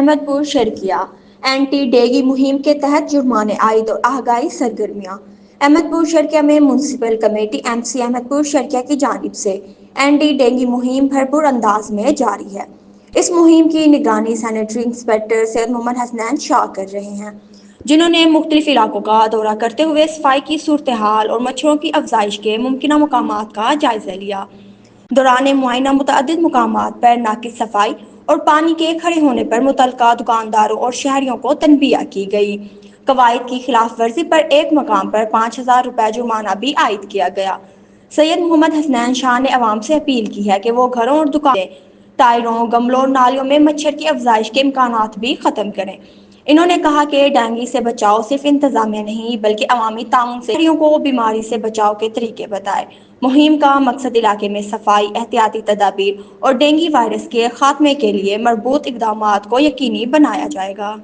احمد پور شرکیہ anti dengue مہم کے تحت جرمانے عائد اور آگاہی سرگرمیاں۔ احمد پور شرکیہ میں municipal committee M C Ahmadpur Sharqia کی جانب سے اینٹی ڈینگی مہم بھرپور انداز میں جاری ہے۔ اس مہم کی نگرانی سینیٹری انسپکٹر سید محمد حسنین شاہ کر رہے ہیں، جنہوں نے مختلف علاقوں کا دورہ کرتے ہوئے صفائی کی صورتحال اور مچھروں کی افزائش کے ممکنہ مقامات کا جائزہ لیا۔ دوران معائنہ متعدد مقامات پر ناقص صفائی اور پانی کے کھڑے ہونے پر متعلقہ دکانداروں اور شہریوں کو تنبیہ کی گئی۔ قواعد کی خلاف ورزی پر ایک مقام پر 5,000 روپے جرمانہ بھی عائد کیا گیا۔ سید محمد حسنین شاہ نے عوام سے اپیل کی ہے کہ وہ گھروں اور دکانوں، ٹائروں، گملوں اور نالیوں میں مچھر کی افزائش کے امکانات بھی ختم کریں۔ انہوں نے کہا کہ ڈینگی سے بچاؤ صرف انتظامیہ نہیں بلکہ عوامی تعاون سے شہریوں کو بیماری سے بچاؤ کے طریقے بتائے۔ مہم کا مقصد علاقے میں صفائی، احتیاطی تدابیر اور ڈینگی وائرس کے خاتمے کے لیے مربوط اقدامات کو یقینی بنایا جائے گا۔